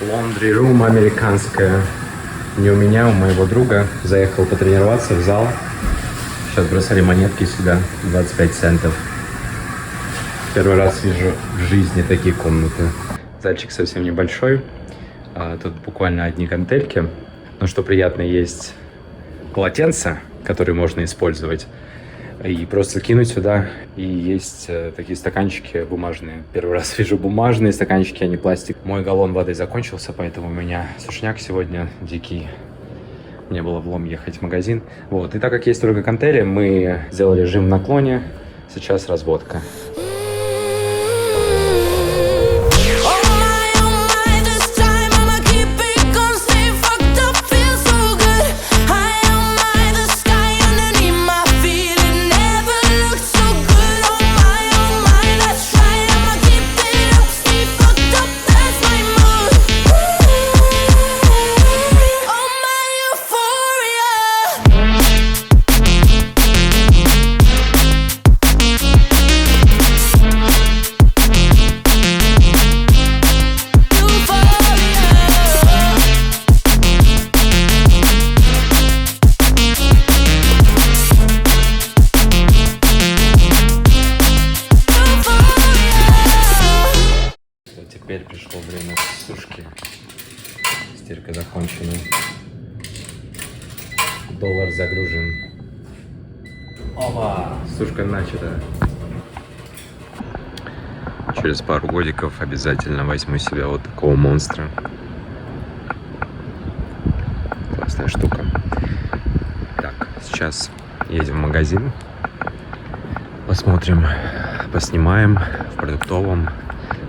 Laundry room американская. Не у меня, у моего друга. Заехал потренироваться в зал. Сейчас бросали монетки сюда, 25 центов. Первый раз вижу в жизни такие комнаты. Зальчик совсем небольшой. Тут буквально одни гантельки. Но что приятно, есть полотенца, которые можно использовать. И просто кинуть сюда. И есть такие стаканчики бумажные. Первый раз вижу бумажные стаканчики, а не пластик. Мой галлон воды закончился, поэтому у меня сушняк сегодня дикий. Мне было влом ехать в магазин. Вот. И так как есть только гантели, мы сделали жим в наклоне. Сейчас разводка. Теперь пришло время сушки. Стирка закончена. Доллар загружен. Опа! Сушка начата. Через пару годиков обязательно возьму себе вот такого монстра. Классная штука. Так, сейчас едем в магазин. Посмотрим, поснимаем в продуктовом.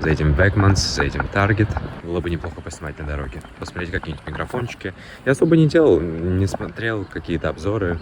Заедем в Wegmans, заедем в Target. Было бы неплохо поснимать на дороге. Посмотреть какие-нибудь микрофончики. Я особо не делал, не смотрел какие-то обзоры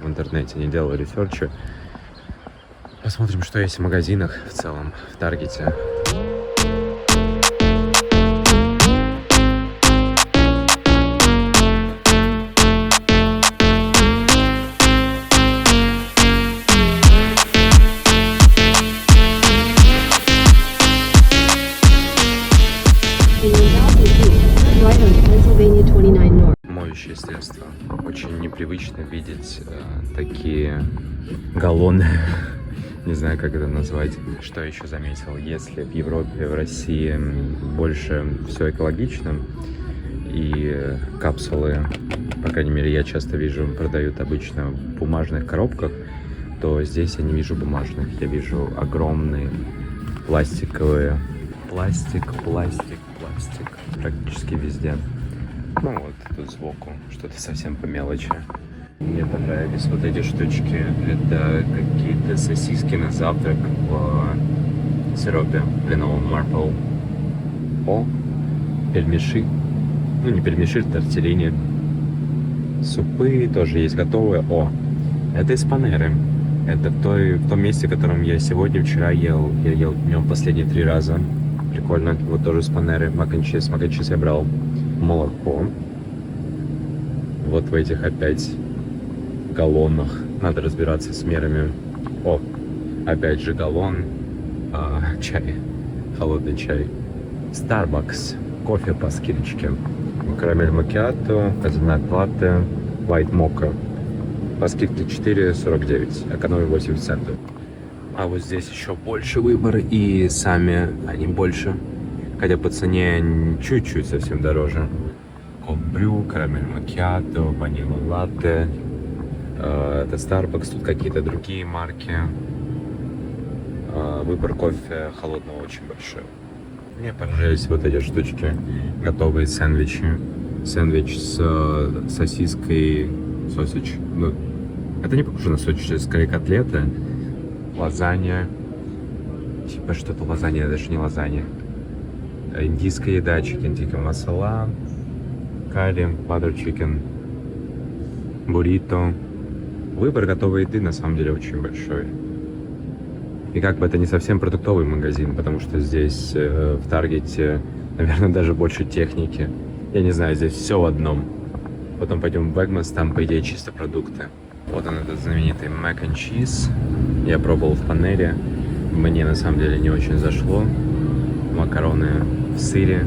в интернете, не делал ресерчи. Посмотрим, что есть в магазинах в целом, в Таргете. Моющее средство. Очень непривычно видеть такие галлоны. Не знаю, как это назвать. Что еще заметил? Если в Европе, в России больше все экологично, и капсулы, по крайней мере, я часто вижу, продают обычно в бумажных коробках, то здесь я не вижу бумажных. Я вижу огромные пластиковые. Пластик. Практически везде. Ну вот, тут сбоку что-то совсем по мелочи. Мне понравились вот эти штучки. Это какие-то сосиски на завтрак в сиропе кленовом Marple. О, пельмеши. Ну, не пельмеши, тортеллини. Супы тоже есть готовые. О, это из Панеры. Это в том месте, в котором я сегодня, вчера ел. Я ел днем последние 3 раза. Прикольно. Вот тоже с Панеры. Мак н чиз я брал. Молоко. Вот в этих опять галлонах. Надо разбираться с мерами. О, опять же галлон. Чай. Холодный чай. Starbucks. Кофе по скидочке. Карамель макиато, казанат латте, white mocha. По скидке 4,49. Экономия 80 центов. А вот здесь еще больше выбор, и сами они больше. Хотя по цене чуть-чуть совсем дороже. Колд-брю, карамель макиато, ванила латте. Это Starbucks, тут какие-то другие марки. Выбор кофе холодного очень большой. Мне понравились вот эти штучки. Готовые сэндвичи. Сэндвич с сосиской. Сосич. Ну, это не похоже на сосич, это скорее котлеты. Лазанья. Типа что-то лазанья, даже не лазанья. Индийская еда, чикен тикка масала, карри, butter chicken, буррито. Выбор готовой еды на самом деле очень большой. И как бы это не совсем продуктовый магазин, потому что здесь в Таргете, наверное, даже больше техники. Я не знаю, здесь все в одном. Потом пойдем в Wegmans, там по идее чисто продукты. Вот он, этот знаменитый Mac and Cheese. Я пробовал в Панере. Мне на самом деле не очень зашло. Макароны в сыре.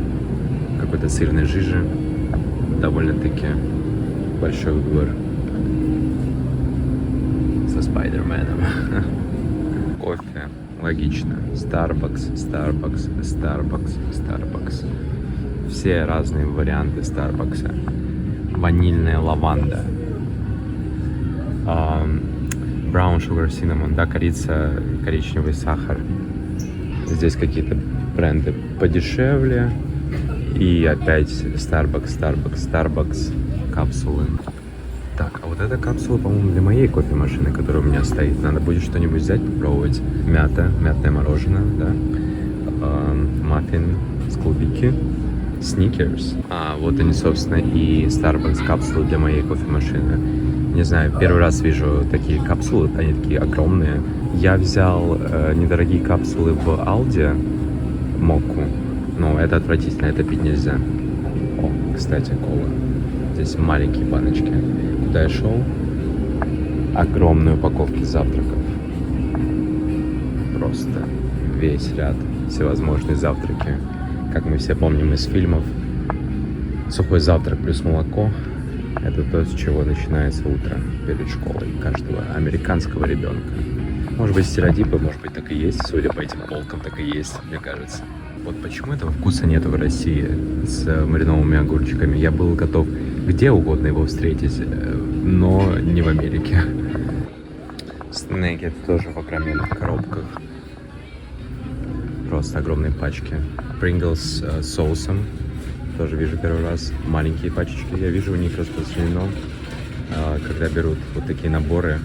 какой-то сырной жижи. Довольно-таки большой выбор со Спайдерменом. Кофе. Логично. Starbucks, Starbucks, Starbucks, Starbucks. Все разные варианты Старбакса. Ванильная лаванда. Brown sugar cinnamon, да, корица, коричневый сахар. Здесь какие-то бренды подешевле. И опять Starbucks, Starbucks, Starbucks капсулы. Так, а вот эта капсула, по-моему, для моей кофемашины, которая у меня стоит. Надо будет что-нибудь взять, попробовать. Мятное мороженое, да. Маффин с клубники. Сникерс. Вот они, собственно, и Starbucks капсулы для моей кофемашины. Не знаю, первый раз вижу такие капсулы, они такие огромные. Я взял недорогие капсулы в Aldi, Мокку. Но это отвратительно, это пить нельзя. О, кстати, кола. Здесь маленькие баночки. Куда я шел? Огромные упаковки завтраков. Просто весь ряд всевозможные завтраки. Как мы все помним из фильмов, сухой завтрак плюс молоко – это то, с чего начинается утро перед школой каждого американского ребенка. Может быть, стереотипы, может быть, так и есть. Судя по этим полкам, так и есть, мне кажется. Вот почему этого вкуса нет в России с маринованными огурчиками. Я был готов где угодно его встретить, но не в Америке. Снэки тоже в огроменных коробках. Просто огромные пачки. Pringles с соусом. Тоже вижу первый раз. Маленькие пачечки. Я вижу, у них распространено, когда берут вот такие наборы,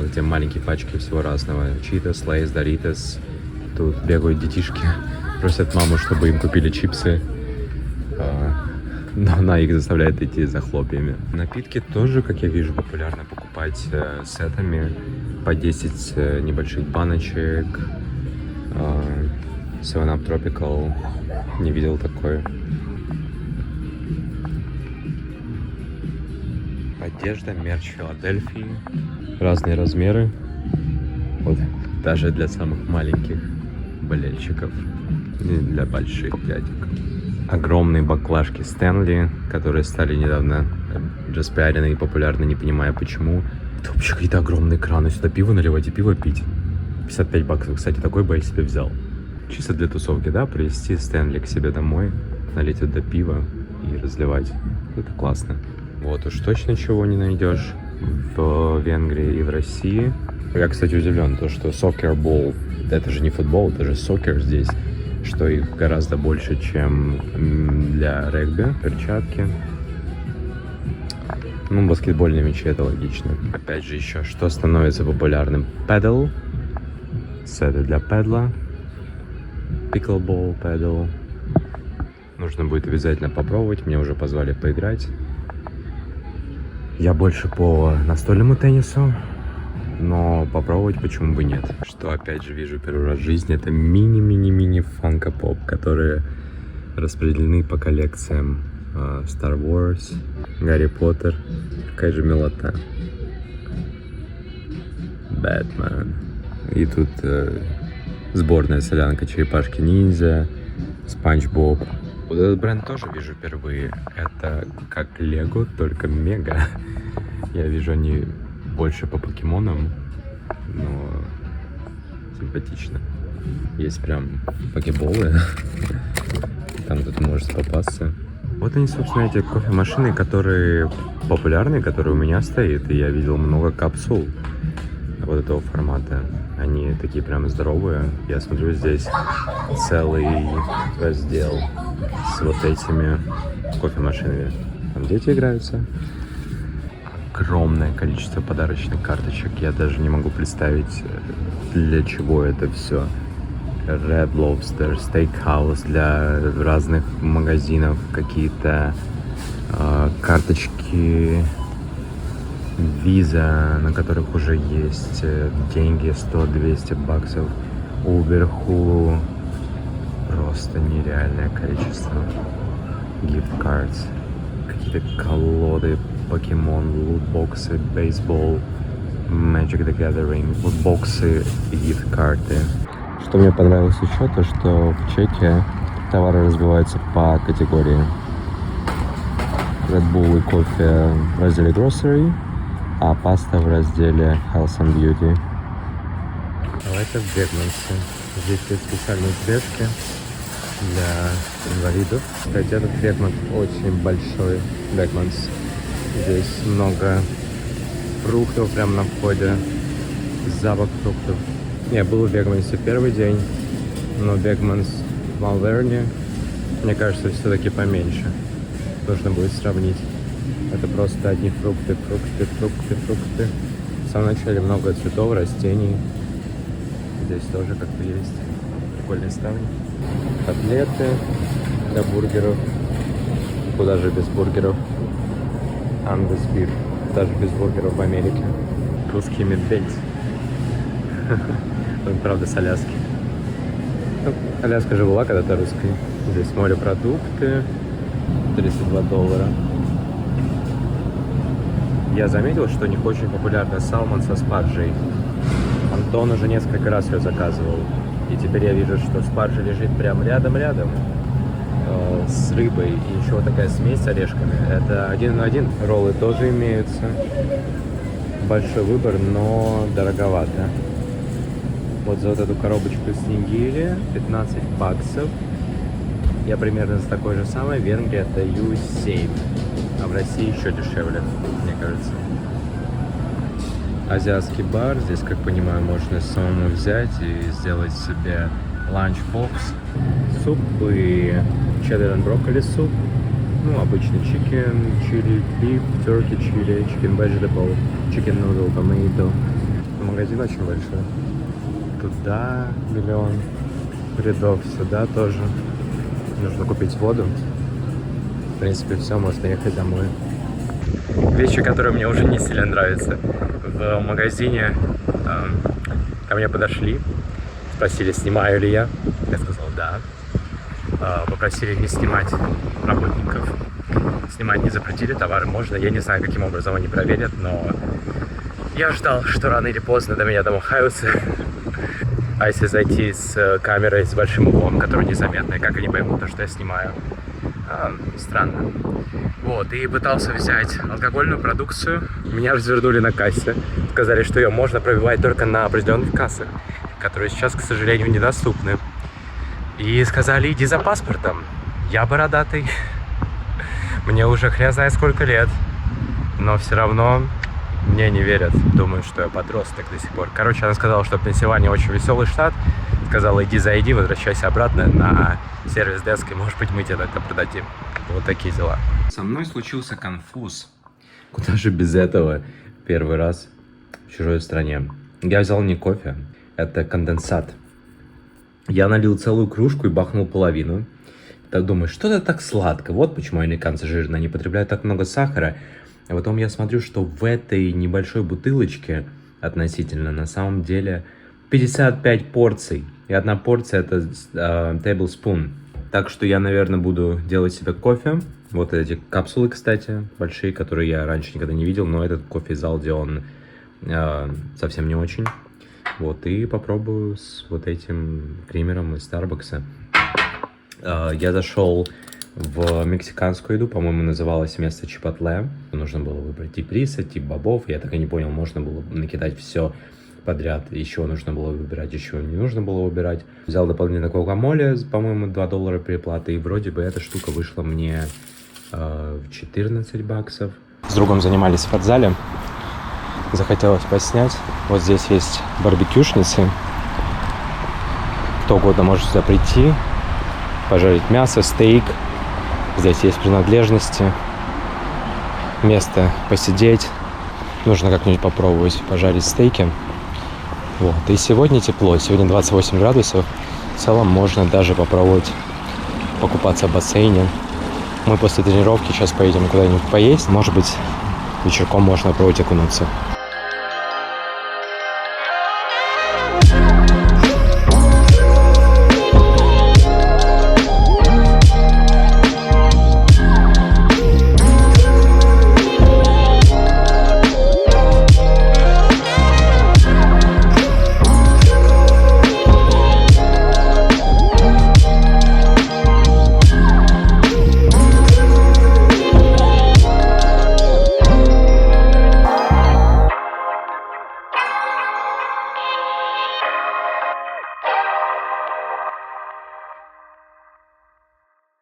где маленькие пачки всего разного. Cheetos, Lay's, Doritos. Тут бегают детишки, просят маму, чтобы им купили чипсы. Но она их заставляет идти за хлопьями. Напитки тоже, как я вижу, популярно покупать сетами. По 10 небольших баночек. 7-Up Tropical. Не видел такой. Одежда, мерч Филадельфии. Разные размеры. Вот, даже для самых маленьких болельщиков. И для больших дядек. Огромные баклажки Стэнли, которые стали недавно распиарены и популярны, не понимая почему. Это вообще какие-то огромные краны. Сюда пиво наливать и пиво пить. 55 баксов, кстати, такой бы я себе взял. Чисто для тусовки, да, привезти Стэнли к себе домой, налить туда пиво и разливать. Это классно. Вот уж точно чего не найдешь в Венгрии и в России. Я, кстати, удивлен, то, что Soccer Ball, это же не футбол, это же сокер здесь, что их гораздо больше, чем для регби, перчатки. Ну, баскетбольные мячи, это логично. Опять же, еще, что становится популярным? Пэдл. Сеты для пэдла. Pickleball, пэдл. Нужно будет обязательно попробовать. Меня уже позвали поиграть. Я больше по настольному теннису. Но попробовать почему бы нет. Что опять же вижу первый раз в жизни, это мини-мини-мини фанко-поп, которые распределены по коллекциям Star Wars, Гарри Поттер, какая же милота. Бэтмен. И тут сборная солянка черепашки-ниндзя, Спанч Боб. Вот этот бренд тоже вижу впервые. Это как Лего, только мега. Я вижу, они больше по покемонам, но симпатично. Есть прям покеболы. Там тут может попасться. Вот они, собственно, эти кофемашины, которые популярны, которые у меня стоят. И я видел много капсул вот этого формата. Они такие прям здоровые. Я смотрю, здесь целый раздел с вот этими кофемашинами. Там дети играются. Огромное количество подарочных карточек. Я даже не могу представить, для чего это все. Red Lobster, Steakhouse для разных магазинов, какие-то карточки Visa, на которых уже есть деньги 100-200 баксов. Uber, Hulu. Просто нереальное количество. Gift cards. Какие-то колоды, Покемон, лутбоксы, бейсбол, Magic the Gathering, лутбоксы и гифт-карты. Что мне понравилось еще, то что в чеке Товары разбиваются по категории. Red Bull и кофе в разделе Grocery, а паста в разделе Health and Beauty. А это в Вегмансе. Здесь есть специальные тележки для инвалидов. Кстати, этот Вегманс очень большой. Вегманс. Здесь много фруктов прямо на входе. Запах фруктов. Я был в Вегмансе первый день, но Вегманс в Малверне, мне кажется, все-таки поменьше. Нужно будет сравнить. Это просто одни фрукты. В самом начале много цветов, растений. Здесь тоже как-то есть прикольные ставни. Котлеты для бургеров. Куда же без бургеров? Angus Beef. Даже без бургеров в Америке. Русский медведь. Он, правда, с Аляски. Ну, Аляска же была когда-то русской. Здесь морепродукты. $32. Я заметил, что у них очень популярный салмон со спаржей. Антон уже несколько раз ее заказывал. И теперь я вижу, что спаржа лежит прям рядом-рядом с рыбой. И еще вот такая смесь с орешками. Это 1 на 1. Роллы тоже имеются. Большой выбор, но дороговато. Вот за вот эту коробочку с нигири $15. Я примерно за такой же самый в Венгрии отдаю 7. А в России еще дешевле, мне кажется. Азиатский бар. Здесь, как понимаю, можно самому взять и сделать себе ланчбокс. Суп и cheddar and broccoli суп. Ну, обычный chicken, chili, beef, turkey chili, chicken vegetable, chicken noodle, tomato. Магазин очень большой. Туда миллион рядов, сюда тоже. Нужно купить воду. В принципе, все, можно ехать домой. Вещи, которые мне уже не сильно нравятся. В магазине ко мне подошли, спросили, снимаю ли я. Я сказал, да. Попросили не снимать работников. Снимать не запретили, товары можно. Я не знаю, каким образом они проверят, но я ждал, что рано или поздно до меня домахаются. А если зайти с камерой с большим углом, который незаметный, как они поймут, то, что я снимаю? Странно. Вот, и пытался взять алкогольную продукцию. Меня развернули на кассе. Сказали, что ее можно пробивать только на определенных кассах, которые сейчас, к сожалению, недоступны. И сказали, иди за паспортом. Я бородатый. Мне уже хрен знает сколько лет. Но все равно мне не верят. Думают, что я подросток до сих пор. Короче, она сказала, что Пенсильвания очень веселый штат. Сказала, иди зайди, возвращайся обратно на сервис-деск, и, может быть, мы тебе это продадим. Вот такие дела. Со мной случился конфуз. Куда же без этого? Первый раз в чужой стране. Я взял не кофе, это конденсат. Я налил целую кружку и бахнул половину. Так думаю, что-то так сладко. Вот почему американцы жирные, они потребляют так много сахара. А потом я смотрю, что в этой небольшой бутылочке относительно на самом деле 55 порций. И одна порция это tablespoon. Так что я, наверное, буду делать себе кофе. Вот эти капсулы, кстати, большие, которые я раньше никогда не видел. Но этот кофе из Aldi, он совсем не очень. Вот, и попробую с вот этим кремером из Старбакса. Я зашел в мексиканскую еду, по-моему, называлось место Чипатле. Нужно было выбрать тип риса, тип бобов. Я так и не понял, можно было накидать все подряд. Еще нужно было выбирать, еще не нужно было выбирать. Взял дополнительно гуакамоле, по-моему, $2 переплаты. И вроде бы эта штука вышла мне в $14. С другом занимались в спортзале. Захотелось поснять. Вот здесь есть барбекюшницы. Кто угодно может сюда прийти, пожарить мясо, стейк. Здесь есть принадлежности. Место посидеть. Нужно как-нибудь попробовать пожарить стейки. Вот. И сегодня тепло. Сегодня 28 градусов. В целом можно даже попробовать покупаться в бассейне. Мы после тренировки сейчас поедем куда-нибудь поесть. Может быть, вечерком можно попробовать окунуться.